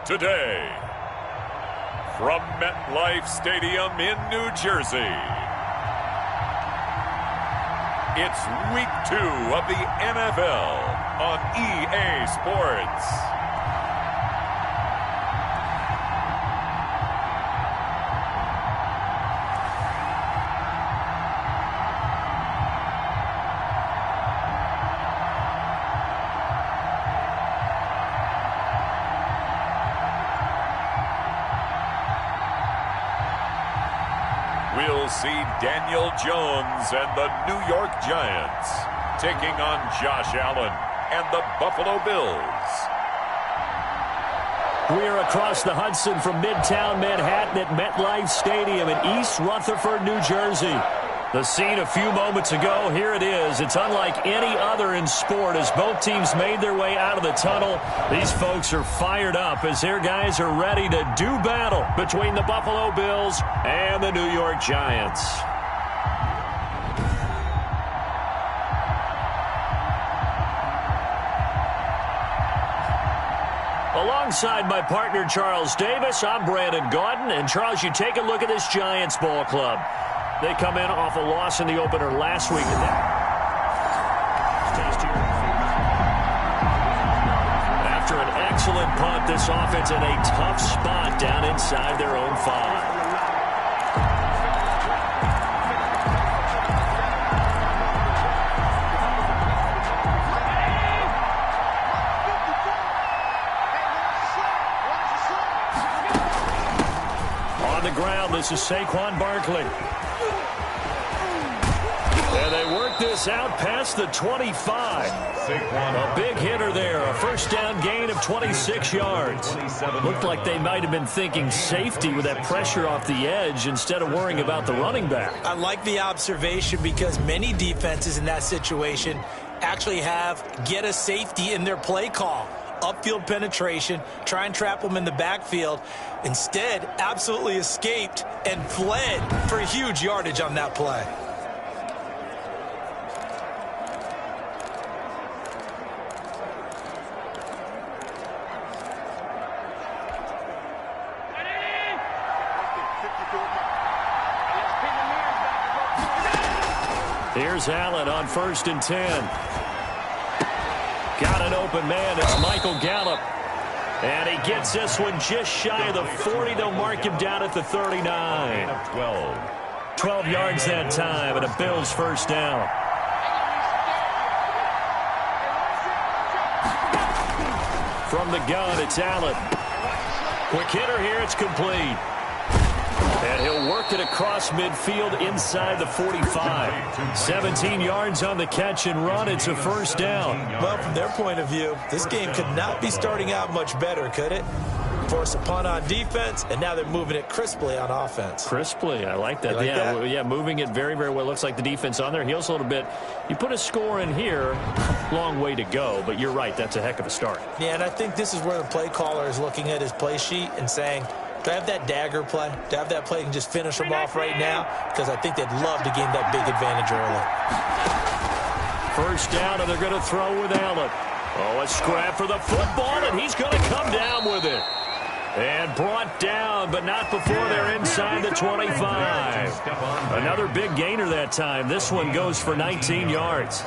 today, from MetLife Stadium in New Jersey, it's Week 2 of the NFL on EA Sports. We'll see Daniel Jones and the New York Giants taking on Josh Allen and the Buffalo Bills. We're across the Hudson from Midtown Manhattan at MetLife Stadium in East Rutherford, New Jersey. The scene a few moments ago, here it is. It's unlike any other in sport as both teams made their way out of the tunnel. These folks are fired up as their guys are ready to do battle between the Buffalo Bills and the New York Giants. Alongside my partner, Charles Davis, I'm Brandon Gaudin. And, Charles, you take a look at this Giants ball club. They come in off a loss in the opener last week. After an excellent punt, this offense in a tough spot down inside their own 5. Ground. This is Saquon Barkley. And they work this out past the 25. A big hitter there. A first down gain of 26 yards. Looked like they might have been thinking safety with that pressure off the edge instead of worrying about the running back. I like the observation because many defenses in that situation actually get a safety in their play call. Upfield penetration, try and trap them in the backfield. Instead, absolutely escaped and fled for huge yardage on that play. Here's Allen on 1st and 10. Got an open man. It's Michael Gallup. And he gets this one just shy of the 40. They'll mark him down at the 39. 12 yards that time, and a Bills first down. From the gun, it's Allen. Quick hitter here. It's complete. And he'll work it across midfield inside the 45. 17 yards on the catch and run. It's a first down. Well, from their point of view, this game could not be starting out much better, could it? Force a punt on defense, and now they're moving it crisply on offense. Crisply, I like that. You like that? Yeah, moving it very, very well. Looks like the defense on their heels a little bit. You put a score in here, long way to go, but you're right, that's a heck of a start. Yeah, and I think this is where the play caller is looking at his play sheet and saying, do I have that dagger play? Do I have that play and just finish them off right now? Because I think they'd love to gain that big advantage early. First down, and they're going to throw with Allen. Oh, a scrap for the football, and he's going to come down with it. And brought down, but not before they're inside the 25. Another big gainer that time. This one goes for 19 yards.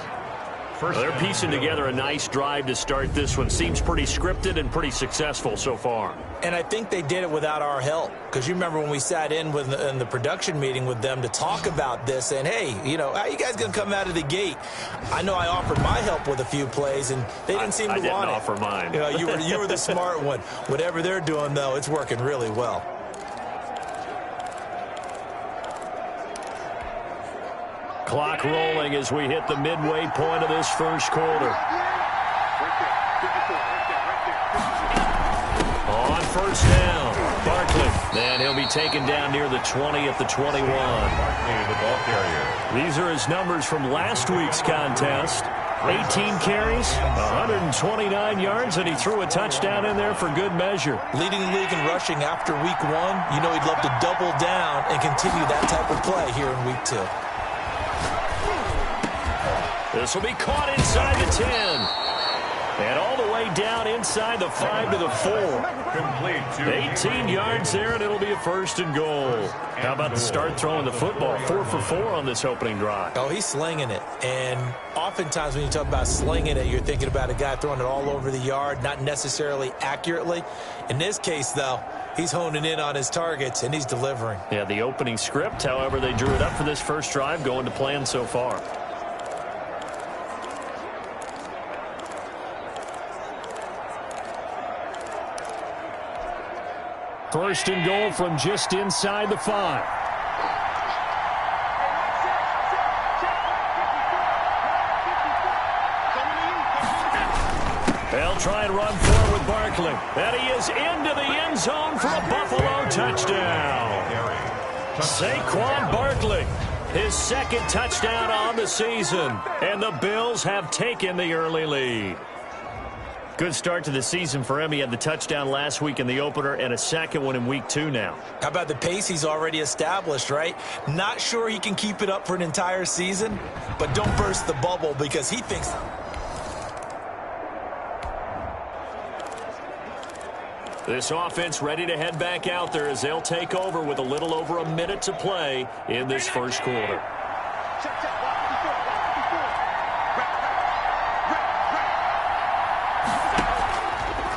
Well, they're piecing together a nice drive to start this one. Seems pretty scripted and pretty successful so far. And I think they did it without our help. Because you remember when we sat in the production meeting with them to talk about this, and hey, how are you guys going to come out of the gate? I know I offered my help with a few plays, and they didn't seem to want it. I didn't offer mine. You were the smart one. Whatever they're doing, though, it's working really well. Clock rolling as we hit the midway point of this first quarter. On first down, Barkley. And he'll be taken down near the 20 at the 21. These are his numbers from last week's contest. 18 carries, 129 yards, and he threw a touchdown in there for good measure. Leading the league in rushing after week 1. He'd love to double down and continue that type of play here in week 2. This will be caught inside the 10. And all the way down inside the 5 to the 4. Complete to 18 yards there, and it'll be a first and goal. How about the start throwing the football? 4 for 4 on this opening drive. Oh, he's slinging it. And oftentimes when you talk about slinging it, you're thinking about a guy throwing it all over the yard, not necessarily accurately. In this case, though, he's honing in on his targets, and he's delivering. Yeah, the opening script, however, they drew it up for this first drive, going to plan so far. First and goal from just inside the 5. They'll try and run forward with Barkley. And he is into the end zone for a Buffalo touchdown. Saquon Barkley, his second touchdown on the season. And the Bills have taken the early lead. Good start to the season for him. He had the touchdown last week in the opener and a second one in week 2 now. How about the pace he's already established, right? Not sure he can keep it up for an entire season, but don't burst the bubble because he thinks... This offense ready to head back out there as they'll take over with a little over a minute to play in this first quarter.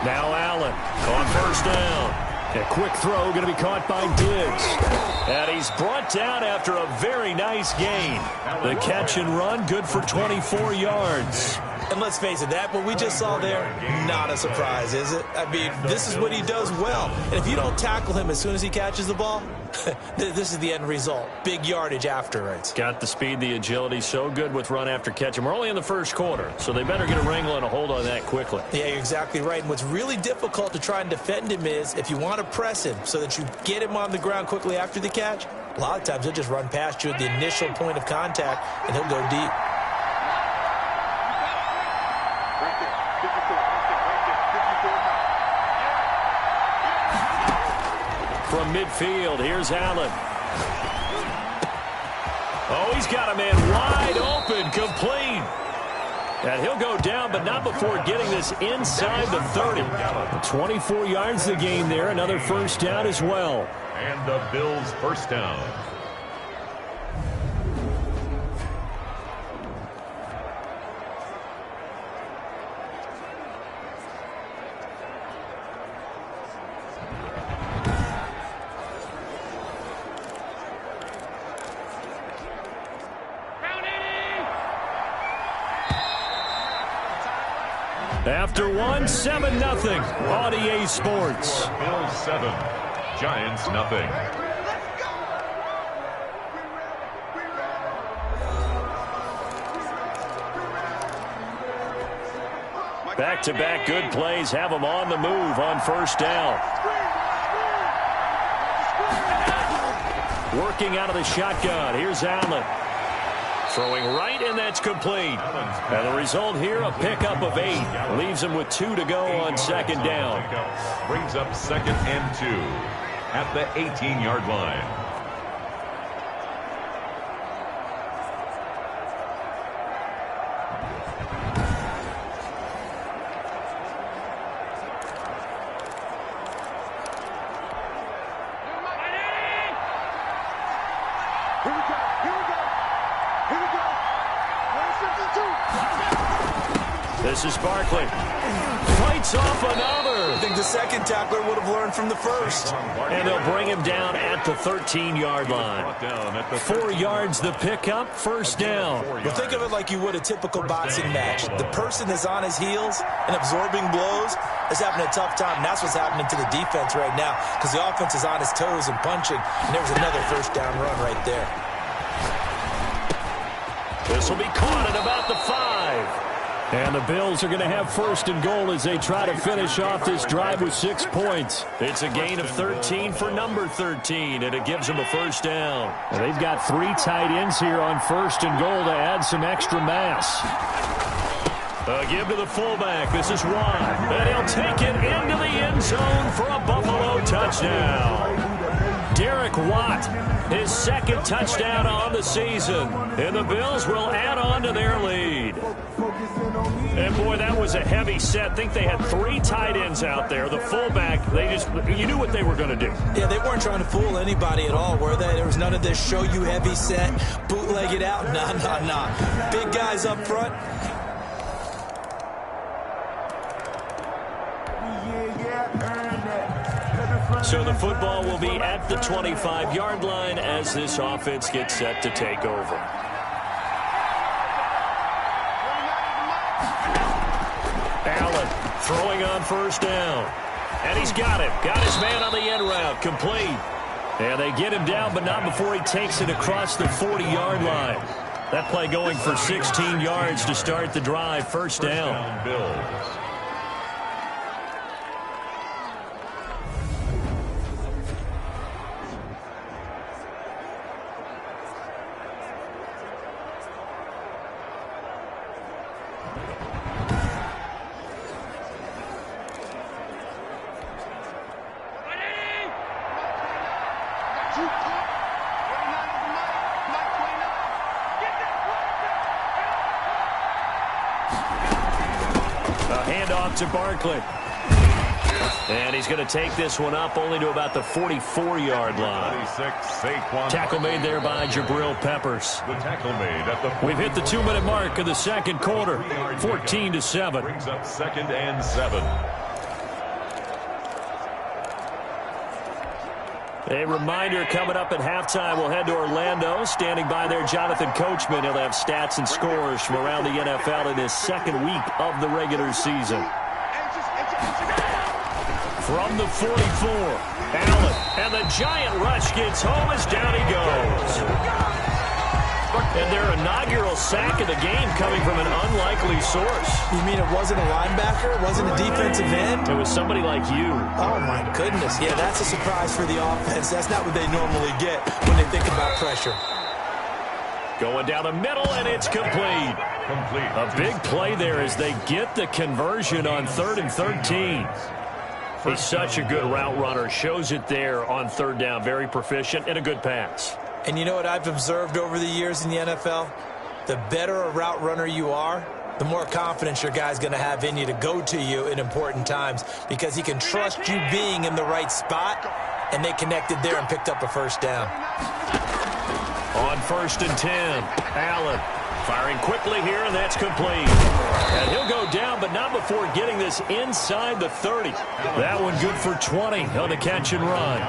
Now Allen on first down. A quick throw going to be caught by Diggs. And he's brought down after a very nice gain. The catch and run good for 24 yards. And let's face it, that what we just saw there, not a surprise, is it? I mean, this is what he does well. And if you don't tackle him as soon as he catches the ball, this is the end result. Big yardage afterwards. Got the speed, the agility, so good with run after catch. And we're only in the first quarter, so they better get a wrangle and a hold on that quickly. Yeah, you're exactly right. And what's really difficult to try and defend him is if you want to press him so that you get him on the ground quickly after the catch, a lot of times he'll just run past you at the initial point of contact, and he'll go deep. From midfield, here's Allen. Oh, he's got a man wide open, complete. And he'll go down, but not before getting this inside the 30. 24 yards the gain there, another first down as well. And the Bills' first down. After one, 7-0 on EA Sports. Bills 7, Giants nothing. Back-to-back good plays have them on the move on first down. Working out of the shotgun. Here's Allen. Throwing right, and that's complete. And the result here, a pickup of 8. Leaves him with 2 to go on second down. Brings up 2nd and 2 at the 18-yard line. This is Barkley. Fights off another. I think the second tackler would have learned from the first. And they'll bring him down at the 13-yard line. 4 yards the pickup, first down. Well, think of it like you would a typical boxing match. The person is on his heels and absorbing blows is having a tough time. And that's what's happening to the defense right now because the offense is on his toes and punching. And there was another first down run right there. This will be caught at about the 5. And the Bills are going to have first and goal as they try to finish off this drive with 6 points. It's a gain of 13 for number 13, and it gives them a first down. And they've got 3 tight ends here on first and goal to add some extra mass. Give to the fullback. This is Watt. And he'll take it into the end zone for a Buffalo touchdown. Derek Watt, his second touchdown on the season. And the Bills will add on to their lead. And, boy, that was a heavy set. I think they had 3 tight ends out there. The fullback, you knew what they were going to do. Yeah, they weren't trying to fool anybody at all, were they? There was none of this show you heavy set, bootleg it out. Nah. Big guys up front. So the football will be at the 25-yard line as this offense gets set to take over. Allen throwing on first down. And he's got him. Got his man on the end route. Complete. And they get him down, but not before he takes it across the 40-yard line. That play going for 16 yards to start the drive. First down. Bills. Handoff to Barkley. And he's going to take this one up only to about the 44-yard line. Tackle made there by Jabril Peppers. The tackle made at the We've hit the 2-minute mark of the second quarter. 14-7. Brings up 2nd and 7. A reminder coming up at halftime. We'll head to Orlando. Standing by there, Jonathan Coachman. He'll have stats and scores from around the NFL in his second week of the regular season. From the 44, Allen. And the giant rush gets home as down he goes. And their inaugural sack of the game coming from an unlikely source. You mean it wasn't a linebacker? It wasn't a defensive end? It was somebody like you. Oh, my goodness. Yeah, that's a surprise for the offense. That's not what they normally get when they think about pressure. Going down the middle, and it's complete. A big play there as they get the conversion on 3rd and 13. He's such a good route runner. Shows it there on 3rd down. Very proficient and a good pass. And you know what I've observed over the years in the NFL? The better a route runner you are, the more confidence your guy's going to have in you to go to you in important times because he can trust you being in the right spot, and they connected there and picked up a first down. On 1st and 10, Allen firing quickly here, and that's complete. And he'll go down, but not before getting this inside the 30. That one good for 20 on the catch and run.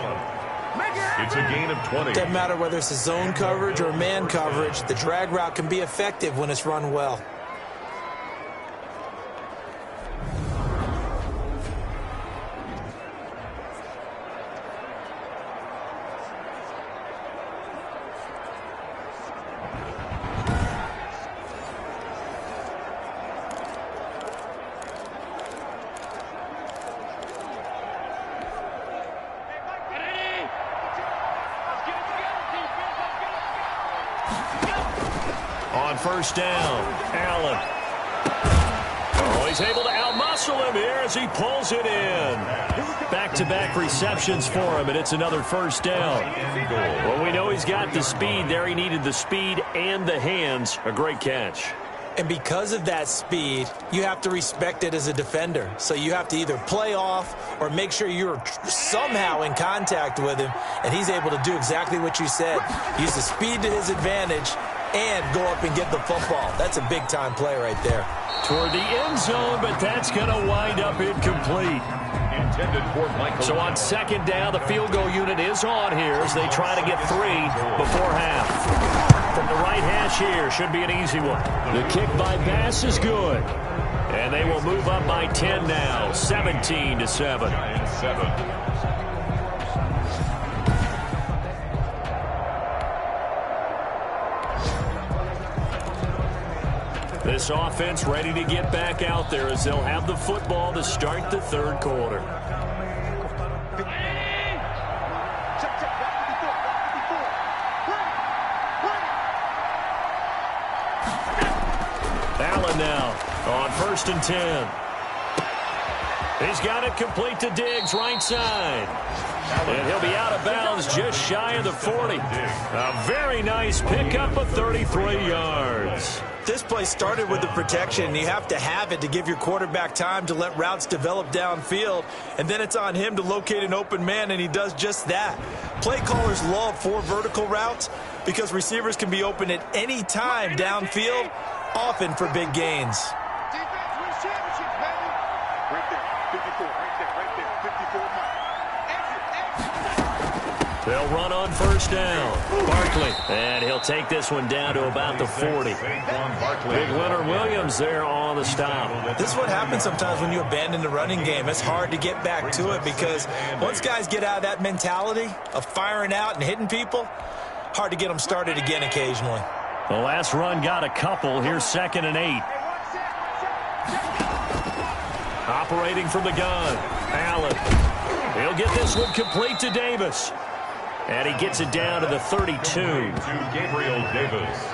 It's a gain of 20. Doesn't matter whether it's a zone coverage or man coverage, the drag route can be effective when it's run well. On 1st down, Allen. Oh, he's able to outmuscle him here as he pulls it in. Back-to-back receptions for him, and it's another first down. Well, we know he's got the speed there. He needed the speed and the hands. A great catch. And because of that speed, you have to respect it as a defender. So you have to either play off or make sure you're somehow in contact with him, and he's able to do exactly what you said. Use the speed to his advantage and go up and get the football. That's a big-time play right there. Toward the end zone, but that's going to wind up incomplete. Intended for Michael. So on 2nd down, the field goal unit is on here as they try to get 3 before half. From the right hash here, should be an easy one. The kick by Bass is good. And they will move up by 10 now, 17-7. 7. This offense ready to get back out there as they'll have the football to start the 3rd quarter. Allen now on 1st and 10. He's got it complete to Diggs, right side. And he'll be out of bounds just shy of the 40. A very nice pickup of 33 yards. This play started with the protection. You have to have it to give your quarterback time to let routes develop downfield. And then it's on him to locate an open man, and he does just that. Play callers love 4 vertical routes because receivers can be open at any time downfield, often for big gains. Defense wins championships, baby. Right there, 54, right there, 54. They'll run on first down. Barkley. And he'll take this one down to about the 40. Big Leonard Williams there on the stop. This is what happens sometimes when you abandon the running game. It's hard to get back to it because once guys get out of that mentality of firing out and hitting people, hard to get them started again occasionally. The last run got a couple. Here's 2nd and 8. Operating from the gun. Allen. He'll get this one complete to Davis. And he gets it down to the 32. To Gabriel Davis.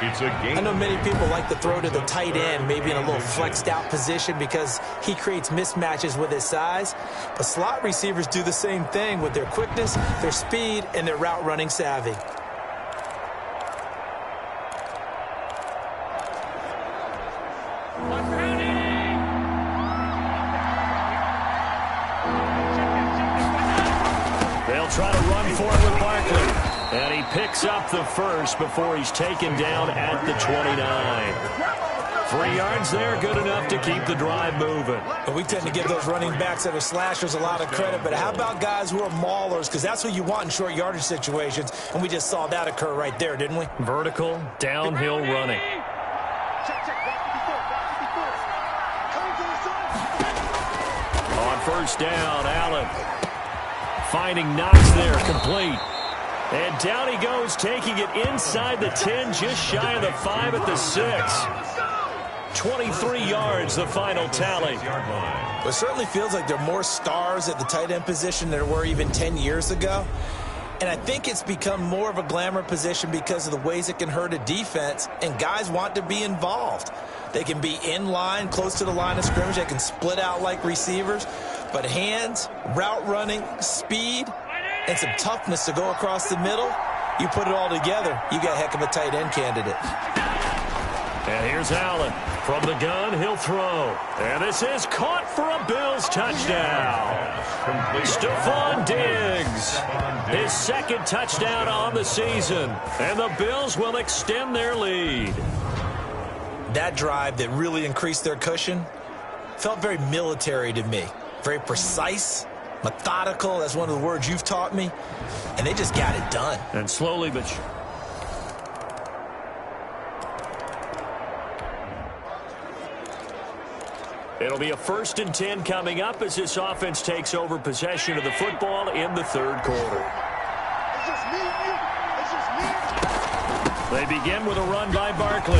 It's a game. I know many people like to throw to the tight end, maybe in a little flexed out position because he creates mismatches with his size. But slot receivers do the same thing with their quickness, their speed, and their route running savvy. Try to run for it with Barkley. And he picks up the first before he's taken down at the 29. 3 yards there, good enough to keep the drive moving. And we tend to give those running backs that are slashers a lot of credit, but how about guys who are maulers? Because that's what you want in short yardage situations, and we just saw that occur right there, didn't we? Vertical, downhill running. On first down, Allen. Finding Knox there, complete. And down he goes, taking it inside the 10, just shy of the 5 at the 6. 23 yards, the final tally. It certainly feels like there are more stars at the tight end position than there were even 10 years ago. And I think it's become more of a glamour position because of the ways it can hurt a defense, and guys want to be involved. They can be in line, close to the line of scrimmage. They can split out like receivers. But hands, route running, speed, and some toughness to go across the middle, you put it all together, you got a heck of a tight end candidate. And here's Allen. From the gun, he'll throw. And this is caught for a Bills touchdown. Stephon Diggs. His 2nd touchdown on the season. And the Bills will extend their lead. That drive that really increased their cushion felt very military to me. Very precise, methodical. That's one of the words you've taught me. And they just got it done. And slowly but it'll be a 1st and 10 coming up as this offense takes over possession of the football in the 3rd quarter. It's just me and you. It's just me and you. They begin with a run by Barkley.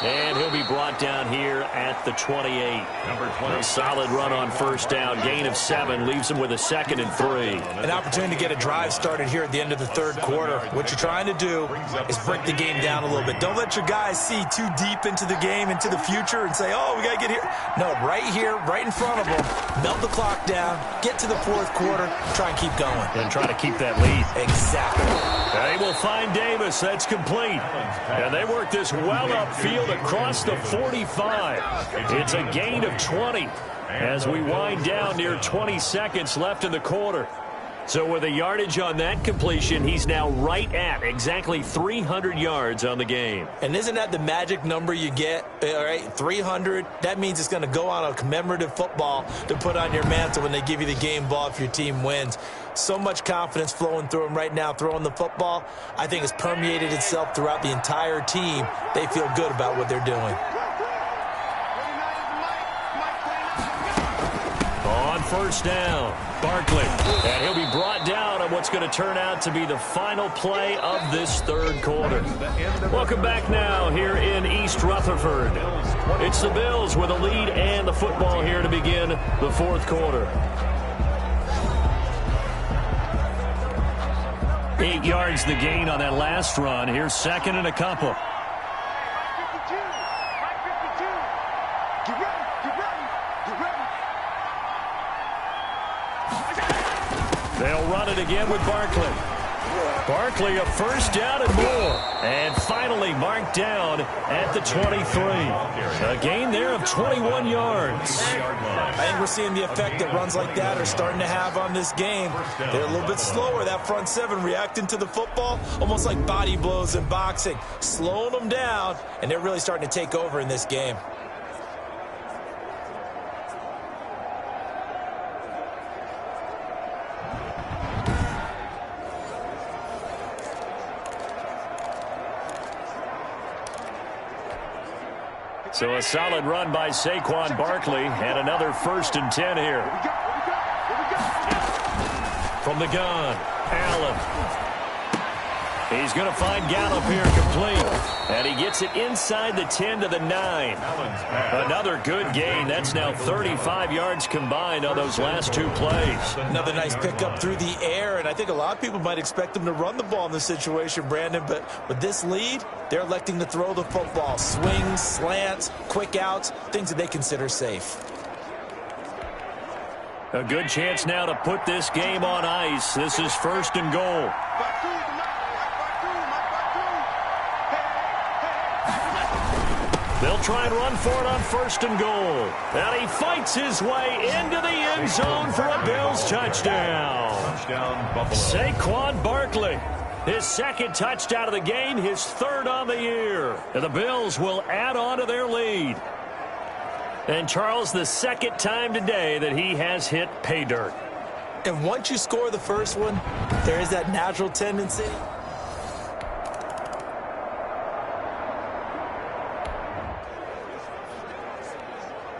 And he'll be brought down here at the 28. Number 20. A solid run on first down. Gain of 7 leaves him with a 2nd and 3. An opportunity to get a drive started here at the end of the 3rd quarter. What you're trying to do is break the game down a little bit. Don't let your guys see too deep into the game, into the future, and say, oh, we got to get here. No, right here, right in front of them. Melt the clock down, get to the 4th quarter, try and keep going. And try to keep that lead. Exactly. They will find Davis. That's complete. And they work this well upfield across the 45. It's a gain of 20 as we wind down near 20 seconds left in the quarter. So with a yardage on that completion, he's now right at exactly 300 yards on the game. And isn't that the magic number you get? All right, 300. That means it's going to go on a commemorative football to put on your mantle when they give you the game ball if your team wins. So much confidence flowing through him right now, throwing the football. I think it's permeated itself throughout the entire team. They feel good about what they're doing. On first down, Barkley. And he'll be brought down on what's going to turn out to be the final play of this 3rd quarter. Welcome back now here in East Rutherford. It's the Bills with a lead and the football here to begin the 4th quarter. 8 yards the gain on that last run. Here's 2nd and a couple. Get ready, get ready, get ready. again with Barkley. Barkley, a first down and more. And finally marked down at the 23. A gain there of 21 yards. I think we're seeing the effect that runs like that are starting to have on this game. They're a little bit slower, that front seven, reacting to the football, almost like body blows in boxing, slowing them down, and they're really starting to take over in this game. So a solid run by Saquon Barkley and another 1st and 10 here. From the gun, Allen. He's going to find Gallup here complete. And he gets it inside the 10 to the 9. Another good gain. That's now 35 yards combined on those last 2 plays. Another nice pickup through the air, and I think a lot of people might expect him to run the ball in this situation, Brandon, but with this lead, they're electing to throw the football. Swings, slants, quick outs, things that they consider safe. A good chance now to put this game on ice. This is 1st and goal. They'll try and run for it on 1st and goal. And he fights his way into the end zone for a Bills touchdown. Saquon Barkley. His 2nd touchdown of the game, his 3rd on the year. And the Bills will add on to their lead. And Charles, the 2nd time today that he has hit pay dirt. And once you score the first one, there is that natural tendency.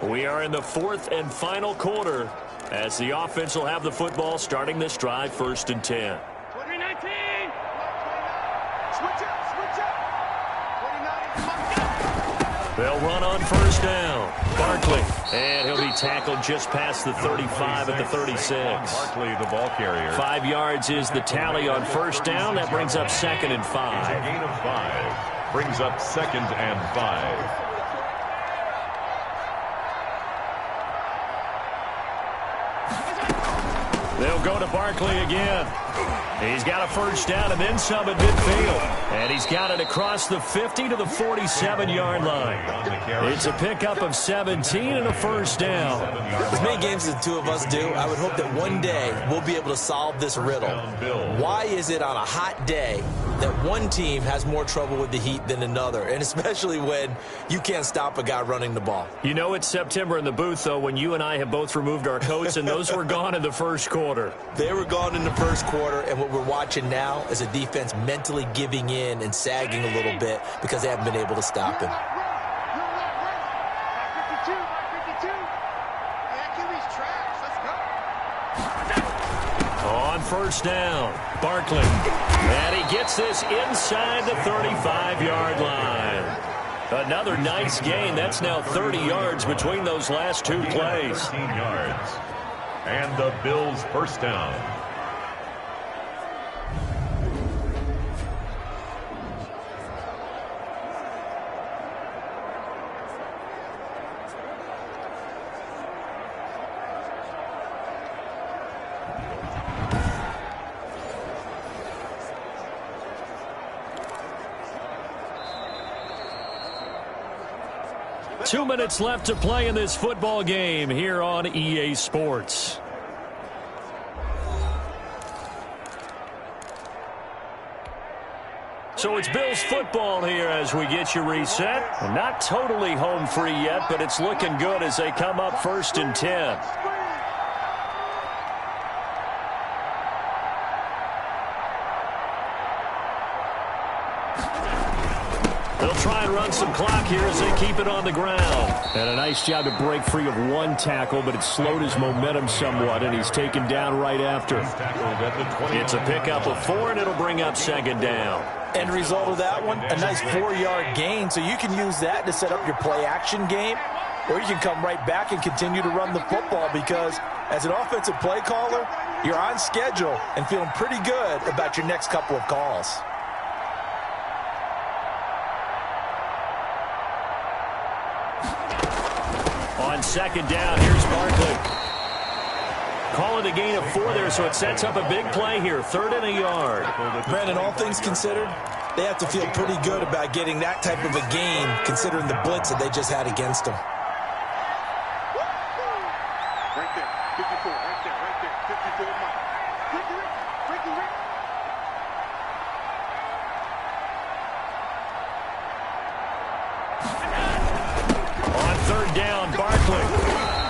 We are in the 4th and final quarter as the offense will have the football starting this drive, 1st and 10. 2019. Switch up. 29. They'll run on 1st down. Barkley, and he'll be tackled just past the 35 at the 36. Barkley, the ball carrier. 5 yards is the tally on 1st down. That brings up 2nd and 5. A gain of 5. Brings up 2nd and 5. They'll go to Barkley again. He's got a 1st down and then some at midfield. And he's got it across the 50 to the 47-yard line. It's a pickup of 17 and a 1st down. As many games as the two of us do, I would hope that one day we'll be able to solve this riddle. Why is it on a hot day that one team has more trouble with the heat than another, and especially when you can't stop a guy running the ball? You know it's September in the booth, though, when you and I have both removed our coats, and those were gone in the 1st quarter. They were gone in the 1st quarter, and what we're watching now is a defense mentally giving in and sagging a little bit because they haven't been able to stop him. On 1st down, Barkley. And he gets this inside the 35-yard line. Another nice gain. That's now 30 yards between those last 2 plays. 13 yards. And the Bills' 1st down. Two minutes left to play in this football game here on EA Sports. So it's Bills football here as we get you reset. Not totally home free yet, but it's looking good as they come up 1st and 10. They'll try and run some clock here as they keep it on the ground. And a nice job to break free of one tackle, but it slowed his momentum somewhat, and he's taken down right after. It's a pickup of 4, and it'll bring up 2nd down. End result of that one, a nice 4-yard gain, so you can use that to set up your play-action game, or you can come right back and continue to run the football because as an offensive play caller, you're on schedule and feeling pretty good about your next couple of calls. On 2nd down, here's Barkley. Call it a gain of 4 there, so it sets up a big play here. 3rd and a yard. Brandon, all things considered, they have to feel pretty good about getting that type of a gain, considering the blitz that they just had against them. Right there. 54. Right there. Right there. 54. Mike. Ricky. On 3rd down, Barkley.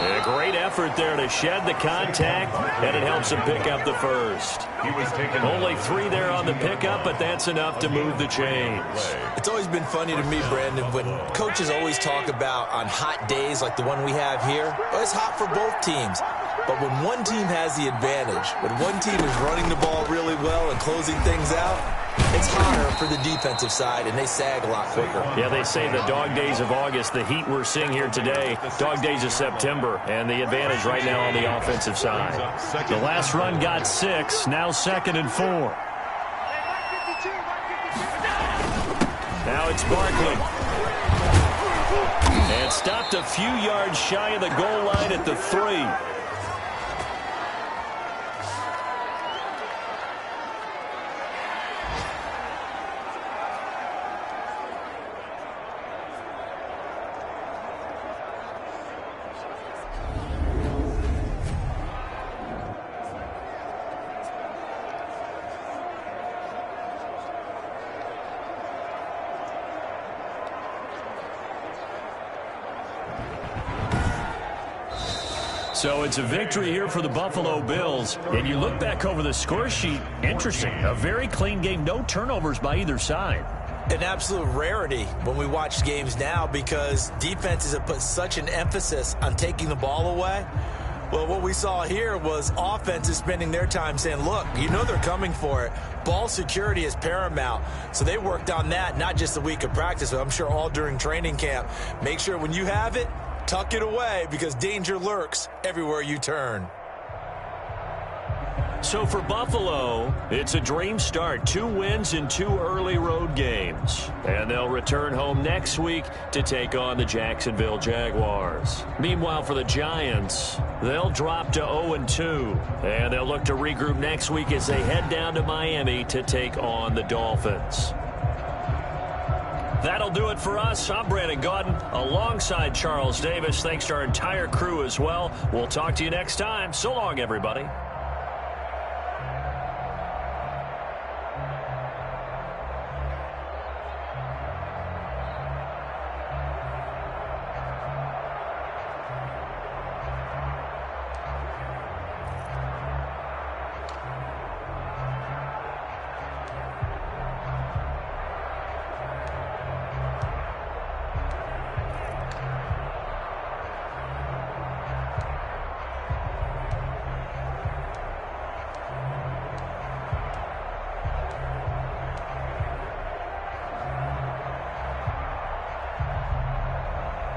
A great effort there to shed the contact, and it helps him pick up the first. Only 3 there on the pickup, but that's enough to move the chains. It's always been funny to me, Brandon, when coaches always talk about on hot days like the one we have here, well, it's hot for both teams. But when one team has the advantage, when one team is running the ball really well and closing things out, it's hotter for the defensive side, and they sag a lot quicker. Yeah, they say the dog days of August, the heat we're seeing here today, dog days of September, and the advantage right now on the offensive side. The last run got 6, now 2nd and 4. Now it's Barkley. And stopped a few yards shy of the goal line at the 3. So it's a victory here for the Buffalo Bills. And you look back over the score sheet, interesting. A very clean game, no turnovers by either side. An absolute rarity when we watch games now because defenses have put such an emphasis on taking the ball away. Well, what we saw here was offenses spending their time saying, look, you know they're coming for it. Ball security is paramount. So they worked on that, not just a week of practice, but I'm sure all during training camp. Make sure when you have it, tuck it away because danger lurks everywhere you turn. So for Buffalo, it's a dream start. 2 wins in 2 early road games. And they'll return home next week to take on the Jacksonville Jaguars. Meanwhile, for the Giants, they'll drop to 0-2. And they'll look to regroup next week as they head down to Miami to take on the Dolphins. That'll do it for us. I'm Brandon Gaudin alongside Charles Davis. Thanks to our entire crew as well. We'll talk to you next time. So long, everybody.